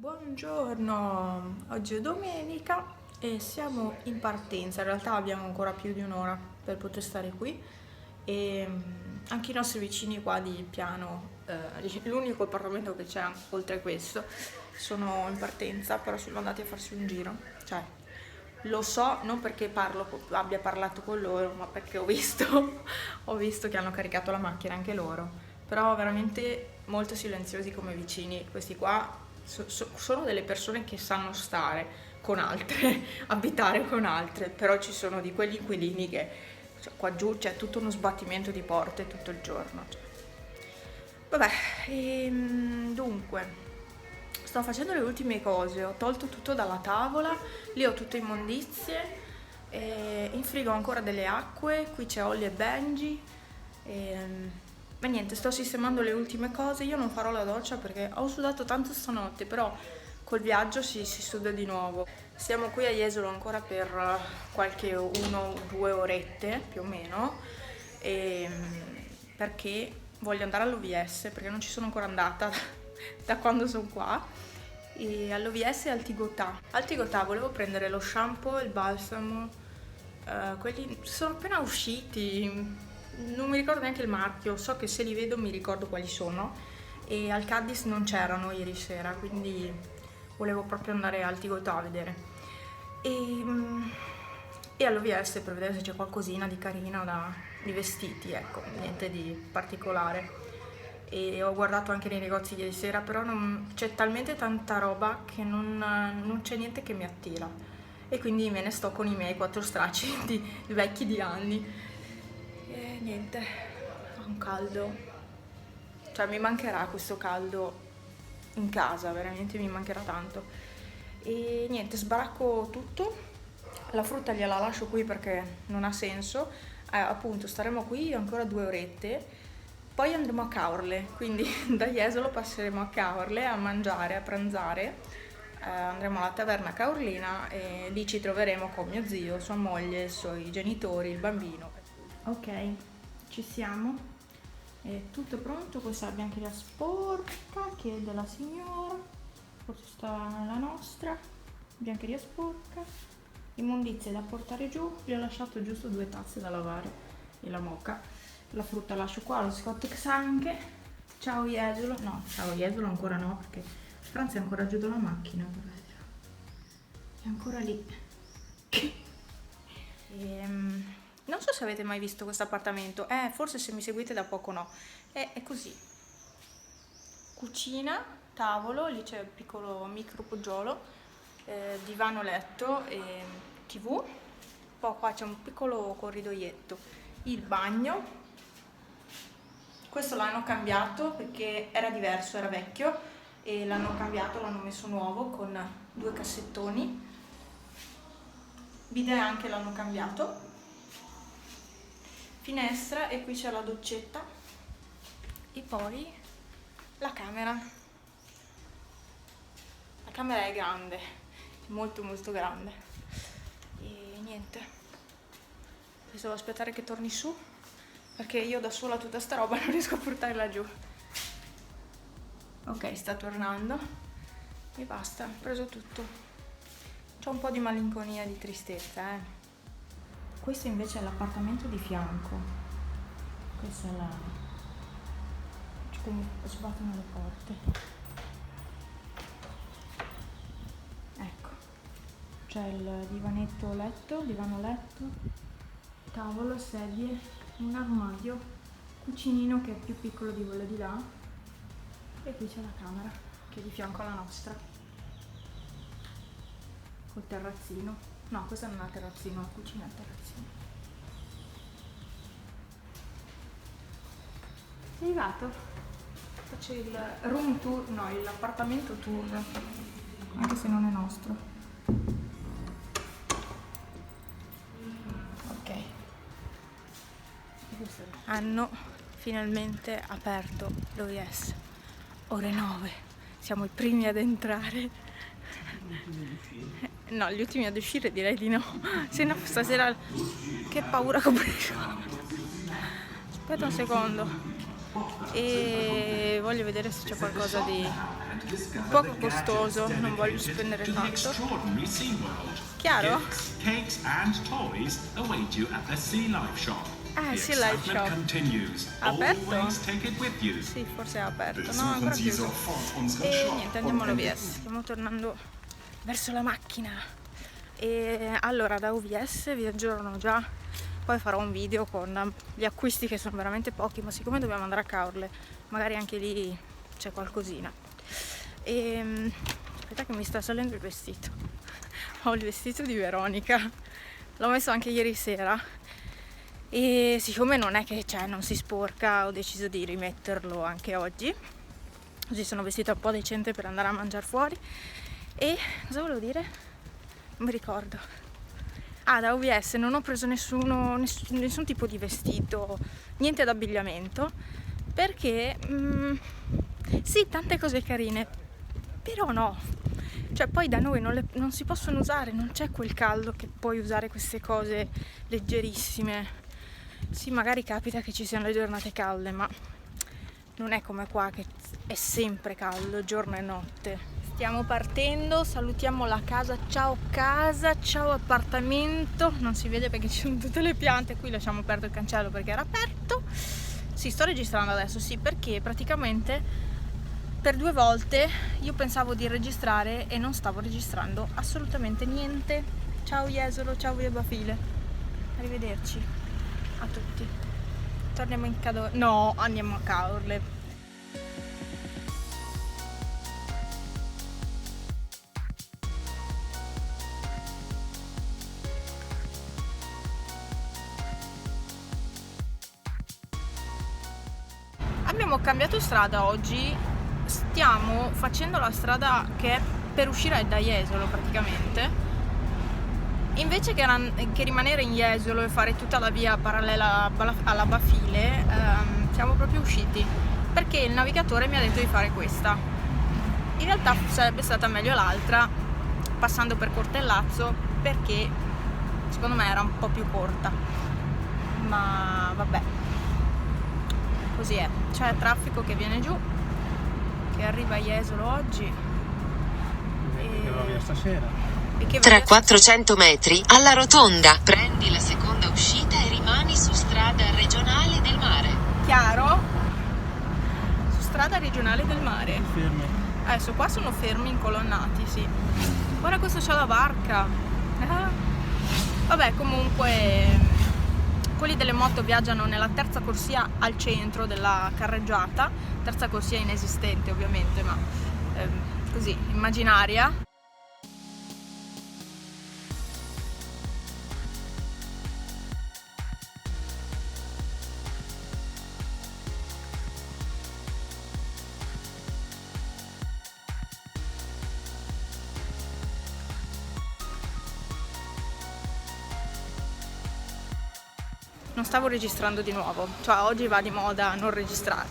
Buongiorno, oggi è domenica e siamo in partenza. In realtà abbiamo ancora più di un'ora per poter stare qui e anche i nostri vicini qua di piano, l'unico appartamento che c'è oltre a questo, sono in partenza, però sono andati a farsi un giro. Cioè, lo so non perché abbia parlato con loro, ma perché ho visto, ho visto che hanno caricato la macchina anche loro. Però veramente molto silenziosi come vicini. Questi qua sono delle persone che sanno stare con altre, abitare con altre, però ci sono di quegli inquilini che qua giù c'è tutto uno sbattimento di porte tutto il giorno. Vabbè, dunque, sto facendo le ultime cose, ho tolto tutto dalla tavola, lì ho tutte immondizie, in frigo ho ancora delle acque, qui c'è Holly e Benji, ma niente, sto sistemando le ultime cose. Io non farò la doccia perché ho sudato tanto stanotte, però col viaggio si suda di nuovo. Siamo qui a Jesolo ancora per qualche 1 o 2 orette più o meno, perché voglio andare all'OVS, perché non ci sono ancora andata da quando sono qua, e all'OVS e al Tigotà. Al Tigotà volevo prendere lo shampoo e il balsamo, quelli sono appena usciti, non mi ricordo neanche il marchio, so che se li vedo mi ricordo quali sono, e al Caddis non c'erano ieri sera, quindi volevo proprio andare al Tigotà a vedere e all'OVS per vedere se c'è qualcosina di carino di vestiti, ecco, niente di particolare. E ho guardato anche nei negozi ieri sera, però c'è talmente tanta roba che non c'è niente che mi attira, e quindi me ne sto con i miei 4 stracci di vecchi di anni. E niente, fa un caldo, cioè mi mancherà questo caldo in casa, veramente mi mancherà tanto. E niente, sbaracco tutto, la frutta gliela lascio qui perché non ha senso, appunto staremo qui ancora 2 orette, poi andremo a Caorle, quindi da Jesolo passeremo a Caorle a mangiare, a pranzare, andremo alla taverna caorlina e lì ci troveremo con mio zio, sua moglie, i suoi genitori, il bambino. Ok, ci siamo, è tutto pronto. Questa è la biancheria sporca che è della signora, forse sta la nostra biancheria sporca, immondizie da portare giù, vi ho lasciato giusto 2 tazze da lavare e la moka, la frutta lascio qua, lo Scottex anche. Ciao Jesolo, no, ciao Jesolo ancora no, perché Franz è ancora giù dalla macchina, è ancora lì. Non so se avete mai visto questo appartamento, forse se mi seguite da poco no, è così. Cucina, tavolo, lì c'è il piccolo micro poggiolo, divano letto e TV, poi qua c'è un piccolo corridoietto, il bagno, questo l'hanno cambiato perché era diverso, era vecchio e l'hanno cambiato, l'hanno messo nuovo con 2 cassettoni, bidet anche l'hanno cambiato, finestra, e qui c'è la doccetta e poi la camera è grande, molto molto grande, e niente, adesso devo aspettare che torni su perché io da sola tutta sta roba non riesco a portarla giù. Ok, sta tornando e basta, ho preso tutto. C'ho un po' di malinconia, di tristezza, Questo invece è l'appartamento di fianco. Questa è la... come sbattono le porte. Ecco. C'è il divano letto, tavolo, sedie, un armadio, cucinino che è più piccolo di quello di là, e qui c'è la camera che è di fianco alla nostra. Col terrazzino. No, questa non è il terrazzino, la cucina è il terrazzino. Sei arrivato? Faccio il room tour, no, l'appartamento tour, anche se non è nostro. Ok. Hanno finalmente aperto l'OVS. Ore 9. Siamo i primi ad entrare. No, gli ultimi ad uscire direi di no. Se no stasera che paura che ho preso. Aspetta un secondo. e voglio vedere se c'è qualcosa di poco costoso, non voglio spendere tanto. Chiaro? Sea Life Shop. Aperto? Sì, forse è aperto, no, ancora chiuso. E niente, andiamo all'OVS, stiamo tornando verso la macchina. E allora da OVS vi aggiorno già, poi farò un video con gli acquisti che sono veramente pochi, ma siccome dobbiamo andare a Caorle, magari anche lì c'è qualcosina. E aspetta che mi sta salendo il vestito. Ho il vestito di Veronica, l'ho messo anche ieri sera e siccome non è che non si sporca, ho deciso di rimetterlo anche oggi, così sono vestita un po' decente per andare a mangiare fuori. E cosa volevo dire? Non mi ricordo. Da OVS non ho preso nessun tipo di vestito, niente d'abbigliamento, perché sì, tante cose carine, però no, poi da noi non si possono usare, non c'è quel caldo che puoi usare queste cose leggerissime. Sì, magari capita che ci siano le giornate calde, ma non è come qua che è sempre caldo, giorno e notte. Stiamo partendo, salutiamo la casa, ciao appartamento, non si vede perché ci sono tutte le piante, qui lasciamo aperto il cancello perché era aperto. Sì, sto registrando adesso, sì, perché praticamente per 2 volte io pensavo di registrare e non stavo registrando assolutamente niente. Ciao Jesolo, ciao Via Bafile, arrivederci a tutti. Torniamo in Cadore, no, andiamo a Caorle. Abbiamo cambiato strada oggi, stiamo facendo la strada che è per uscire da Jesolo praticamente. Invece che rimanere in Jesolo e fare tutta la via parallela alla Bafile, siamo proprio usciti perché il navigatore mi ha detto di fare questa. In realtà sarebbe stata meglio l'altra, passando per Cortellazzo, perché secondo me era un po' più corta, ma vabbè, così è. C'è traffico che viene giù, che arriva a Jesolo oggi che va via stasera. Tra 400 metri, alla rotonda, prendi la seconda uscita e rimani su strada regionale del mare. Chiaro? Su strada regionale del mare. Fermi. Adesso qua sono fermi incolonnati, sì. Guarda, questo c'ha la barca. Vabbè, comunque quelli delle moto viaggiano nella terza corsia al centro della carreggiata, terza corsia inesistente ovviamente, ma così, immaginaria. Non stavo registrando di nuovo, oggi va di moda non registrare.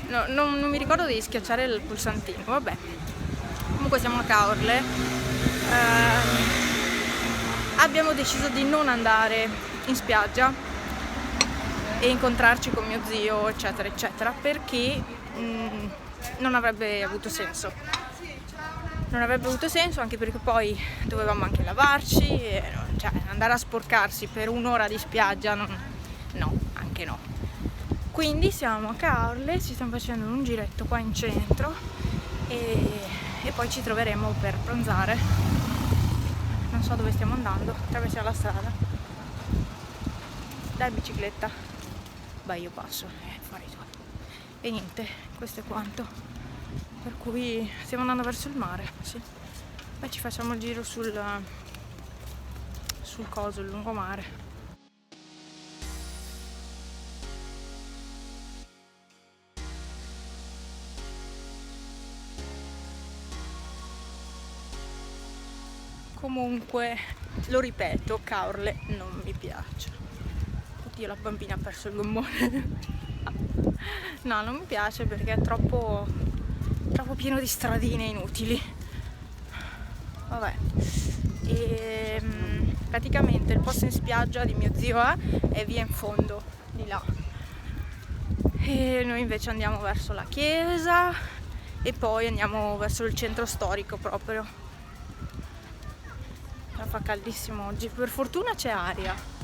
No, non mi ricordo di schiacciare il pulsantino, vabbè. Comunque siamo a Caorle. Abbiamo deciso di non andare in spiaggia e incontrarci con mio zio, eccetera, eccetera, perché non avrebbe avuto senso. Non avrebbe avuto senso, anche perché poi dovevamo anche lavarci e andare a sporcarsi per un'ora di spiaggia, no, anche no. Quindi siamo a Caorle, ci stiamo facendo un giretto qua in centro e poi ci troveremo per pranzare. Non so dove stiamo andando, attraversiamo la strada. Dai, bicicletta. Beh, io passo, fare tu. E niente, questo è quanto. Per cui stiamo andando verso il mare, sì. Poi ci facciamo il giro sul coso, il lungomare. Comunque, lo ripeto, Caorle non mi piace. Oddio, la bambina ha perso il gommone. No, non mi piace perché è troppo pieno di stradine inutili. Vabbè, e praticamente il posto in spiaggia di mio zio è via in fondo, di là. E noi invece andiamo verso la chiesa e poi andiamo verso il centro storico proprio. Fa caldissimo oggi, per fortuna c'è aria.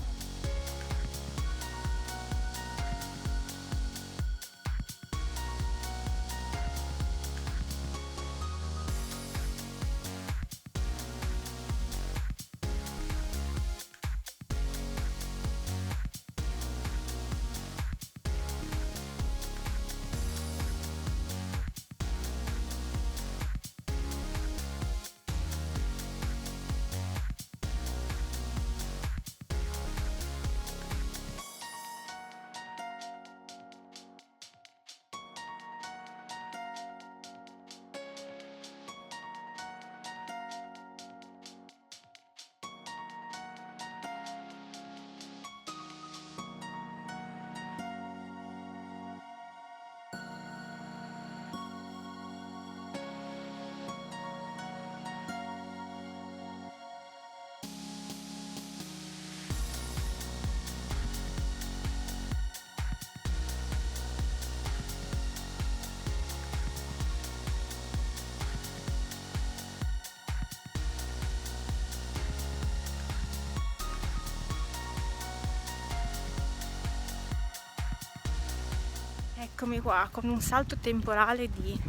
Eccomi qua con un salto temporale di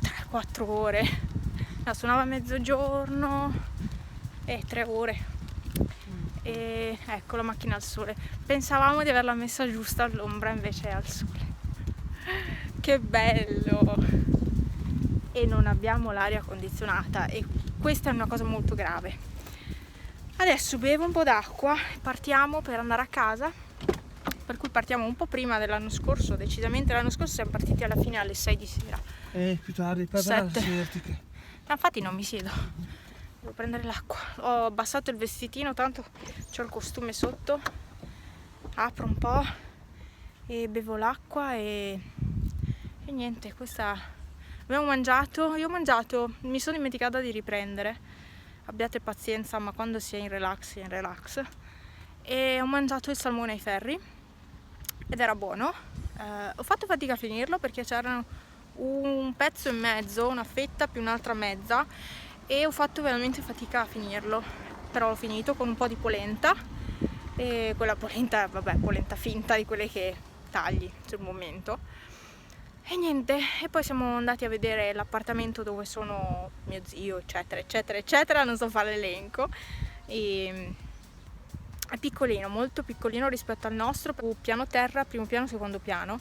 3-4 ore. Suonava a mezzogiorno e 3 ore. E ecco la macchina al sole. Pensavamo di averla messa giusta all'ombra, invece è al sole. Che bello! E non abbiamo l'aria condizionata e questa è una cosa molto grave. Adesso bevo un po' d'acqua, partiamo per andare a casa. Per cui partiamo un po' prima dell'anno scorso, decisamente l'anno scorso siamo partiti alla fine alle 6 di sera. Più tardi, per sederti che... No, infatti non mi siedo, devo prendere l'acqua. Ho abbassato il vestitino, tanto c'ho il costume sotto. Apro un po' e bevo l'acqua e niente, questa... Abbiamo mangiato, io ho mangiato, mi sono dimenticata di riprendere. Abbiate pazienza, ma quando si è in relax, si è in relax. E ho mangiato il salmone ai ferri. Ed era buono. Ho fatto fatica a finirlo perché c'erano un pezzo e mezzo, una fetta più un'altra mezza, e ho fatto veramente fatica a finirlo, però l'ho finito con un po' di polenta, e quella polenta, vabbè, polenta finta, di quelle che tagli sul momento. E niente, e poi siamo andati a vedere l'appartamento dove sono mio zio, eccetera eccetera eccetera, non so fare l'elenco. E è piccolino, molto piccolino rispetto al nostro, piano terra, primo piano, secondo piano,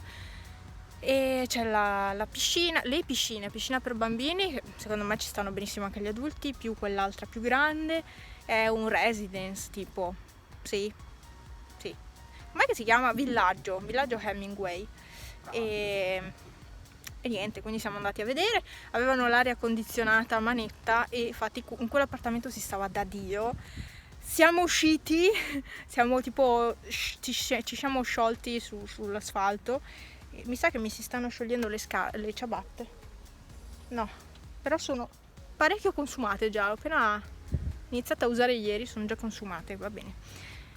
e c'è la piscina, le piscina per bambini, che secondo me ci stanno benissimo anche gli adulti, più quell'altra più grande, è un residence tipo, sì, com'è che si chiama? Villaggio Hemingway, e niente, quindi siamo andati a vedere, avevano l'aria condizionata a manetta e infatti in quell'appartamento si stava da Dio. Siamo usciti, ci siamo sciolti sull'asfalto. Mi sa che mi si stanno sciogliendo le ciabatte. No, però sono parecchio consumate già. Ho appena iniziato a usare ieri, sono già consumate, va bene.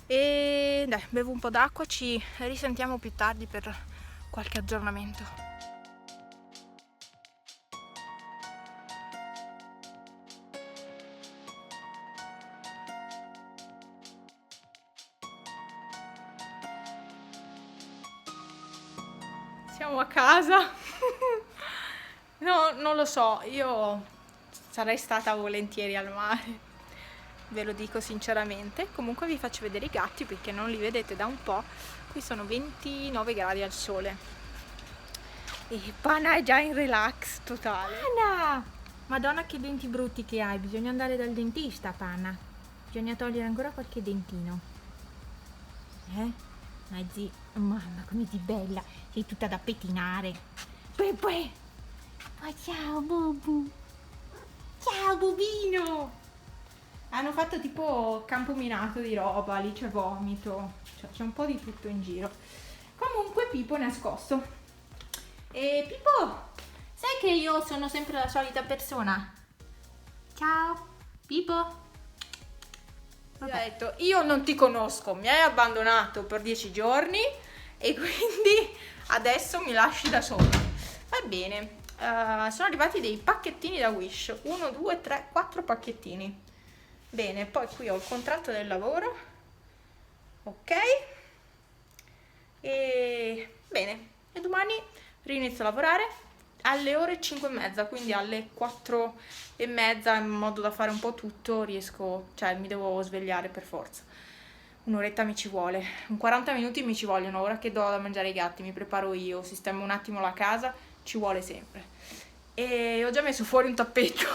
E dai, bevo un po' d'acqua, ci risentiamo più tardi per qualche aggiornamento. Siamo a casa. No, non lo so, io sarei stata volentieri al mare, ve lo dico sinceramente. Comunque vi faccio vedere i gatti perché non li vedete da un po'. Qui sono 29 gradi al sole e Pana è già in relax totale. Pana! Madonna che denti brutti che hai, bisogna andare dal dentista, Pana. Bisogna togliere ancora qualche dentino. Ma mamma come sei bella, sei tutta da pettinare. Pepe! Oh, ciao Bubu! Ciao Bubino! Hanno fatto tipo campo minato di roba, lì c'è vomito, cioè, c'è un po' di tutto in giro. Comunque Pipo è nascosto. E Pipo, sai che io sono sempre la solita persona? Ciao, Pipo. Ho detto, io non ti conosco, mi hai abbandonato per 10 giorni e quindi adesso mi lasci da sola. Va bene, sono arrivati dei pacchettini da Wish, 1, 2, 3, 4 pacchettini. Bene, poi qui ho il contratto del lavoro, ok, e bene, e domani rinizio a lavorare alle ore 5:30, quindi alle 4:30, in modo da fare un po' tutto, riesco, cioè mi devo svegliare per forza. Un'oretta mi ci vuole, un 40 minuti mi ci vogliono, ora che do da mangiare ai gatti, mi preparo io, sistemo un attimo la casa, ci vuole sempre. E ho già messo fuori un tappeto,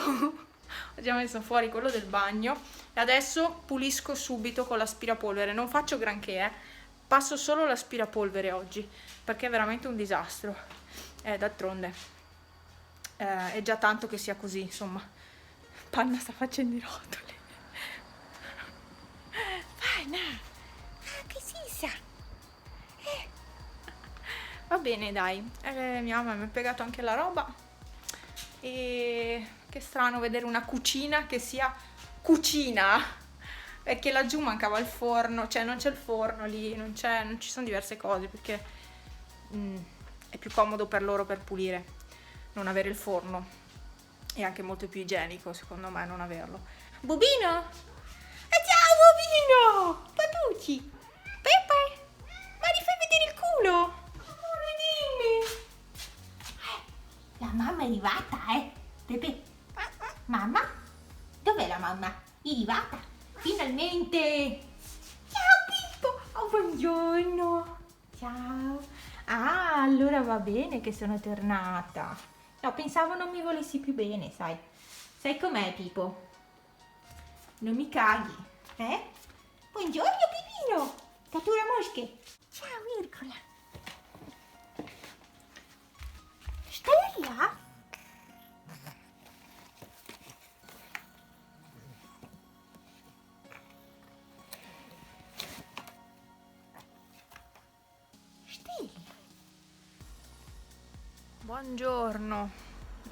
ho già messo fuori quello del bagno e adesso pulisco subito con l'aspirapolvere, non faccio granché, passo solo l'aspirapolvere oggi, perché è veramente un disastro. D'altronde è già tanto che sia così, insomma. Panna sta facendo i rotoli. Panna, che si sa? Va bene, dai. Mia mamma mi ha piegato anche la roba. E che strano vedere una cucina che sia cucina, perché laggiù mancava il forno, cioè non c'è il forno lì, non ci sono diverse cose, perché è più comodo per loro per pulire non avere il forno, è anche molto più igienico secondo me non averlo. Bubino! Ciao Bubino! Patucci! Pepe! Ma gli fai vedere il culo? Amore, dimmi! La mamma è arrivata, Pepe. Mamma? Dov'è la mamma? È arrivata? Finalmente! Ciao Pippo! Oh, buongiorno! Ciao! Ah, allora va bene che sono tornata. No, pensavo non mi volessi più bene, sai. Sai com'è, Pippo? Non mi caghi, eh? Buongiorno, Pipino! Cattura mosche! Ciao, Mircola! Stai là?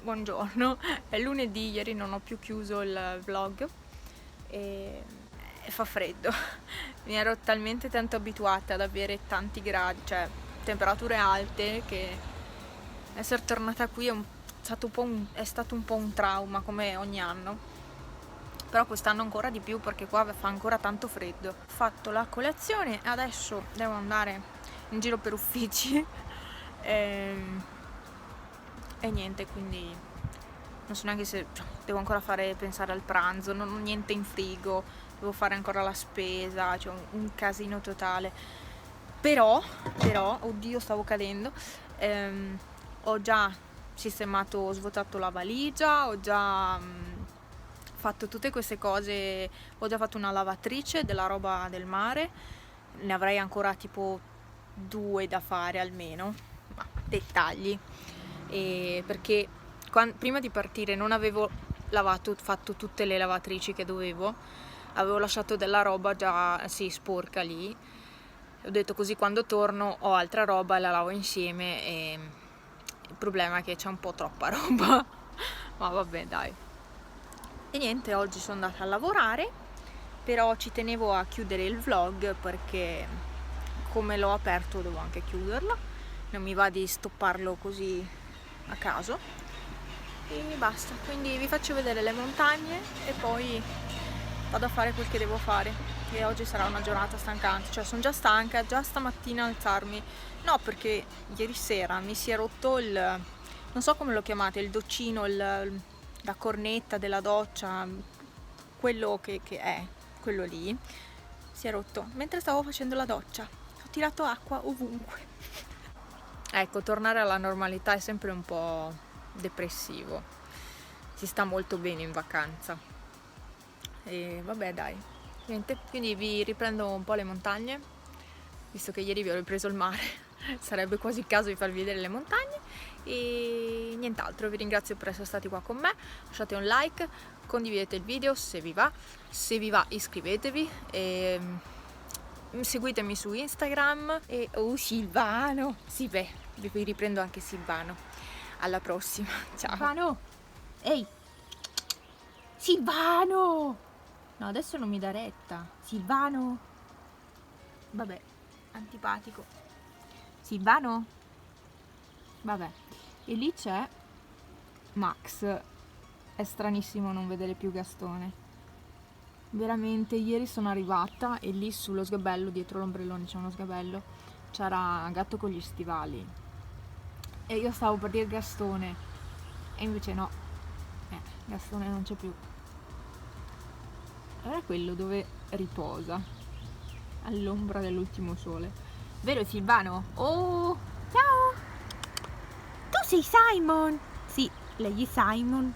Buongiorno, è lunedì, ieri non ho più chiuso il vlog e fa freddo. Mi ero talmente tanto abituata ad avere tanti gradi, cioè temperature alte, che essere tornata qui è stato un po' un trauma, come ogni anno. Però quest'anno ancora di più, perché qua fa ancora tanto freddo. Ho fatto la colazione e adesso devo andare in giro per uffici e niente, quindi non so neanche se devo ancora pensare al pranzo, non ho niente in frigo, devo fare ancora la spesa, cioè un casino totale. Però, oddio, stavo cadendo, ho già ho svuotato la valigia, ho già fatto tutte queste cose, ho già fatto una lavatrice della roba del mare, ne avrei ancora tipo 2 da fare almeno, ma dettagli. Perché prima di partire non avevo fatto tutte le lavatrici che dovevo, avevo lasciato della roba già sporca lì, ho detto così quando torno ho altra roba e la lavo insieme, e il problema è che c'è un po' troppa roba ma vabbè, dai. E niente, oggi sono andata a lavorare, però ci tenevo a chiudere il vlog perché come l'ho aperto devo anche chiuderlo, non mi va di stopparlo così a caso, e basta. Quindi vi faccio vedere le montagne e poi vado a fare quel che devo fare, e oggi sarà una giornata stancante, cioè sono già stanca, già stamattina alzarmi, no, perché ieri sera mi si è rotto non so come lo chiamate, il doccino, la cornetta della doccia, quello che è quello lì, si è rotto mentre stavo facendo la doccia, ho tirato acqua ovunque. Ecco, tornare alla normalità è sempre un po' depressivo, si sta molto bene in vacanza e vabbè, dai, niente, quindi vi riprendo un po' le montagne, visto che ieri vi ho ripreso il mare sarebbe quasi il caso di farvi vedere le montagne, e nient'altro. Vi ringrazio per essere stati qua con me, lasciate un like, condividete il video se vi va iscrivetevi e seguitemi su Instagram e Silvano, sì, beh, vi riprendo anche Silvano. Alla prossima, ciao. Silvano! Ehi! Silvano! No, adesso non mi dà retta. Silvano! Vabbè, antipatico. Silvano? Vabbè. E lì c'è Max. È stranissimo non vedere più Gastone. Veramente, ieri sono arrivata e lì sullo sgabello, dietro l'ombrellone c'è uno sgabello, c'era Gatto con gli stivali. E io stavo per dire Gastone. E invece no. Gastone non c'è più. Era quello dove riposa. All'ombra dell'ultimo sole. Vero Silvano? Oh! Ciao! Tu sei Simon? Sì, lei è Simon.